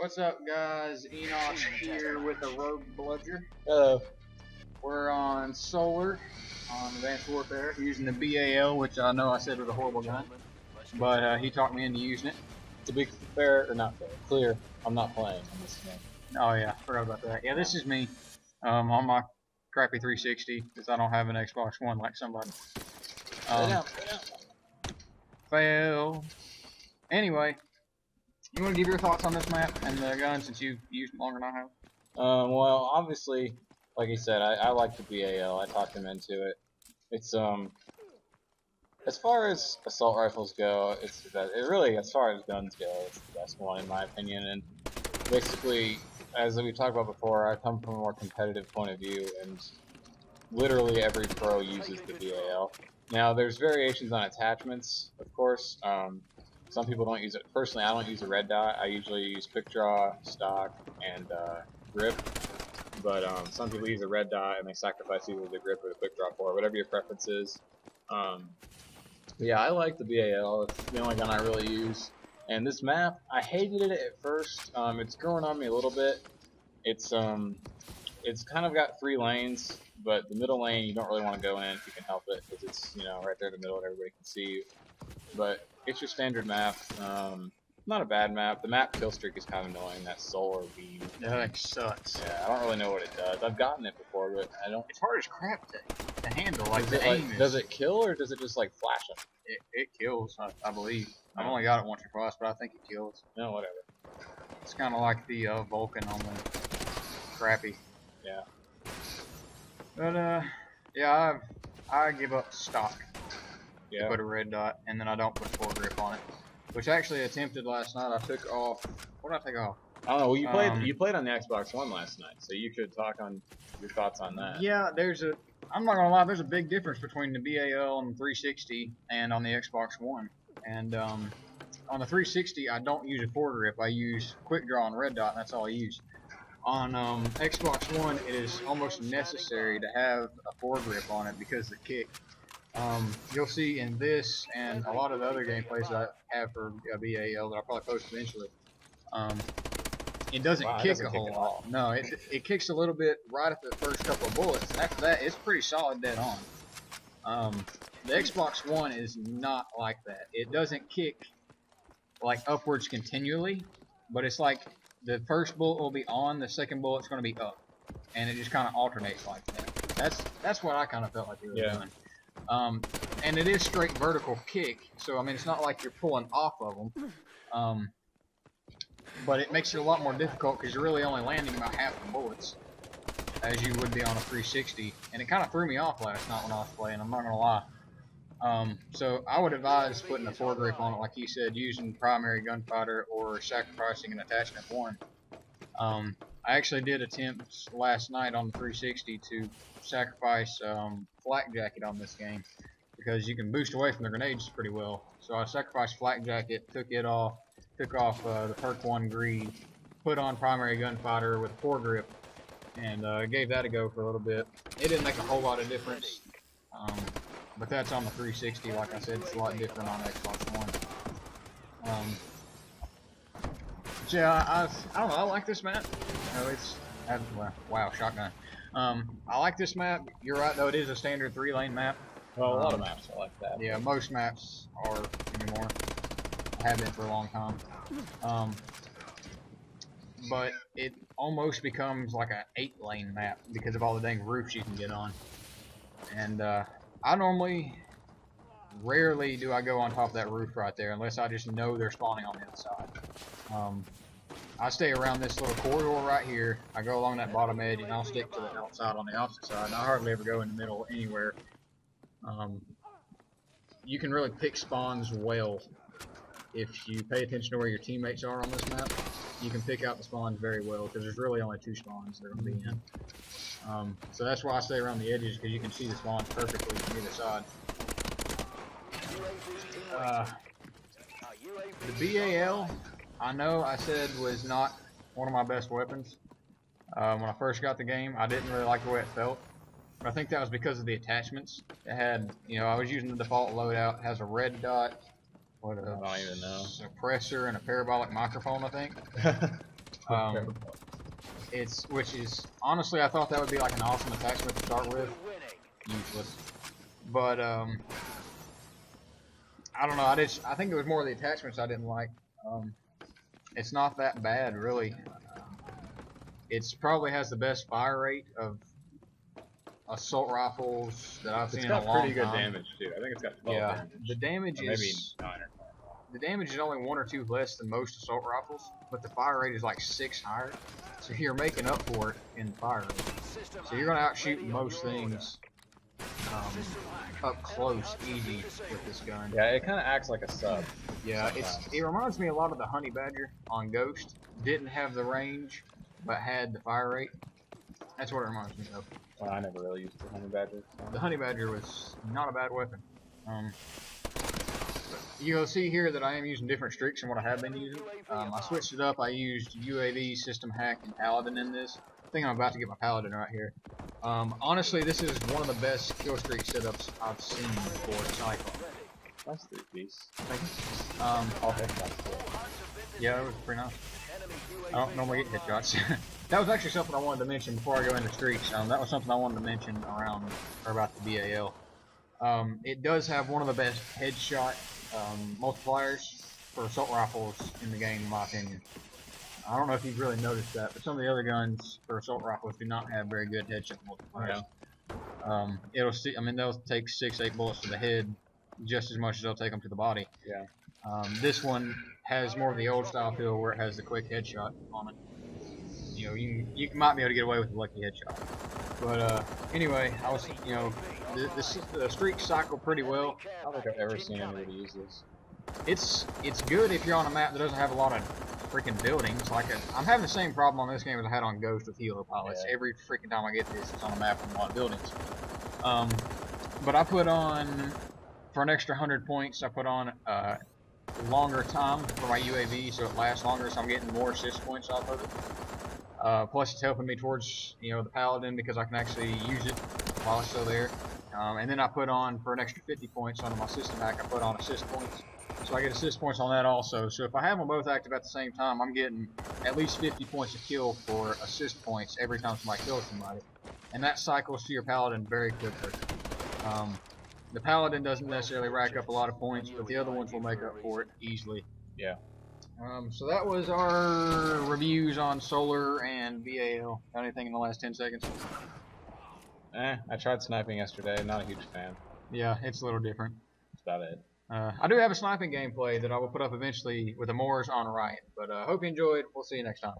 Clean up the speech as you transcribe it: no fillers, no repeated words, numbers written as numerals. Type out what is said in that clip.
What's up, guys? Enosh here with the Rouge Bludger. Hello. We're on Solar, on Advanced Warfare, using the BAL, which I know I said was a horrible gun, but he talked me into using it. To be fair, or not fair, clear, I'm not playing on this game. Oh yeah, forgot about that. Yeah, this is me on my crappy 360 because I don't have an Xbox One like somebody. Fail. Anyway, you want to give your thoughts on this map and the gun since you've used it longer than I have? Well, obviously, like he said, I like the BAL. I talked him into it. It's as far as assault rifles go, it's the best. It really, as far as guns go, it's the best one in my opinion. And basically, as we talked about before, I come from a more competitive point of view, and literally every pro uses the BAL. Now, there's variations on attachments, of course. Some people don't use it. Personally, I don't use a red dot. I usually use quick draw, stock, and grip. But some people use a red dot and they sacrifice either the grip or the quick draw for it, whatever your preference is. Yeah, I like the BAL. It's the only gun I really use. And this map, I hated it at first. It's growing on me a little bit. It's kind of got 3 lanes, but the middle lane you don't really want to go in if you can help it, because it's right there in the middle and everybody can see you. But it's your standard map. Not a bad map. The map kill streak is kind of annoying. That solar beam. That thing sucks. Yeah, I don't really know what it does. I've gotten it before, but I don't. It's hard as crap to handle. Like the Like, aim is. does it kill or does it just like flash them? It kills, I believe. I've only got it once or twice, but I think it kills. No, whatever. It's kind of like the Vulcan on the crappy. Yeah. But yeah, I give up stock. Yeah. Put a red dot, and then I don't put full grip on it. Which I actually attempted last night. I took off. What did I take off? I don't know. Well, you played on the Xbox One last night, so you could talk on your thoughts on that. Yeah, I'm not gonna lie. There's a big difference between the BAL and the 360 and on the Xbox One. And on the 360, I don't use a foregrip. I use quick draw and red dot, and that's all I use. On Xbox One, it is almost necessary to have a foregrip on it because of the kick. You'll see in this and a lot of the other gameplays that I have for BAL that I'll probably post eventually. It doesn't kick a whole lot. No, it kicks a little bit right at the first couple of bullets, and after that, it's pretty solid dead on. The Xbox One is not like that. It doesn't kick like upwards continually, but it's like the first bullet will be on, the second bullet's going to be up, and it just kind of alternates like that. That's what I kind of felt like they were doing. And it is straight vertical kick, so I mean it's not like you're pulling off of them. But it makes it a lot more difficult because you're really only landing about half the bullets as you would be on a 360, and it kind of threw me off last night when I was playing, I'm not gonna lie. So I would advise putting a foregrip on it, like you said, using primary gunfighter or sacrificing an attachment 1. I actually did attempt last night on the 360 to sacrifice flak jacket on this game because you can boost away from the grenades pretty well. So I sacrificed flak jacket, took off the perk 1 greed, put on primary gunfighter with a foregrip, and gave that a go for a little bit. It didn't make a whole lot of difference, but that's on the 360. Like I said, it's a lot different on Xbox One. So yeah, I don't know. I like this map. Wow, shotgun. I like this map. You're right though. It is a standard 3-lane map. Well, a lot of maps are like that. Yeah, most maps are anymore. Have been for a long time. But it almost becomes like an 8-lane map because of all the dang roofs you can get on. And I normally, rarely do I go on top of that roof right there unless I just know they're spawning on the other side. I stay around this little corridor right here. I go along that bottom edge and I'll stick to the outside on the opposite side. And I hardly ever go in the middle anywhere. You can really pick spawns well if you pay attention to where your teammates are on this map. You can pick out the spawns very well because there's really only 2 spawns they're going to be in. So that's why I stay around the edges, because you can see the spawns perfectly from either side. The BAL, I know I said was not one of my best weapons. When I first got the game, I didn't really like the way it felt. But I think that was because of the attachments. It had, I was using the default loadout. It has a red dot, I don't even know. suppressor, and a parabolic microphone, I think. Which is honestly, I thought that would be like an awesome attachment to start with. Useless, but I don't know. I think it was more the attachments I didn't like. It's not that bad, really. It's probably has the best fire rate of assault rifles that I've seen in a long time. It's got pretty good damage too. I think it's got 12 damage. The damage or maybe is 9 or 10. the damage is only 1 or 2 less than most assault rifles, but the fire rate is like 6 higher. So you're making up for it in the fire rate. So you're gonna outshoot most things up close, easy with this gun. Yeah, it kind of acts like a sub. Yeah, it reminds me a lot of the Honey Badger on Ghost. Didn't have the range, but had the fire rate. That's what it reminds me of. Well, I never really used the Honey Badger. So. The Honey Badger was not a bad weapon. You'll see here that I am using different streaks than what I have been using. I switched it up. I used UAV, System Hack, and Paladin in this. I think I'm about to get my Paladin right here. Honestly, this is one of the best kill streak setups I've seen for Cyclone. That's 3-piece. Thank you. All headshots too. Yeah, that was pretty nice. I don't normally get headshots. That was actually something I wanted to mention before I go into streaks. That was something I wanted to mention about the BAL. It does have one of the best headshot multipliers for assault rifles in the game, in my opinion. I don't know if you've really noticed that, but some of the other guns for assault rifles do not have very good headshot multipliers. Yeah. They'll take 6-8 bullets to the head just as much as they'll take them to the body. Yeah. This one has more of the old style feel where it has the quick headshot on it. You know, you might be able to get away with a lucky headshot. But anyway, I was, the streaks cycle pretty well. I don't think I've ever seen anybody use this. It's good if you're on a map that doesn't have a lot of freaking buildings. I'm having the same problem on this game as I had on Ghost with Helo pilots. Yeah. Every freaking time I get this, it's on a map with a lot of buildings. But I put on, for an extra 100 points, I put on longer time for my UAV, so it lasts longer, so I'm getting more assist points off of it. Plus, it's helping me towards the Paladin because I can actually use it while it's still there. And then I put on, for an extra 50 points on my system hack, I put on assist points. So I get assist points on that also. So if I have them both active at the same time, I'm getting at least 50 points a kill for assist points every time somebody kills somebody. And that cycles to your Paladin very quickly. The Paladin doesn't necessarily rack up a lot of points, but the other ones will make up for it easily. Yeah. So that was our reviews on Solar and BAL. Got anything in the last 10 seconds? I tried sniping yesterday. Not a huge fan. Yeah, it's a little different. That's about it. I do have a sniping gameplay that I will put up eventually with the Moors on Riot. But hope you enjoyed. We'll see you next time.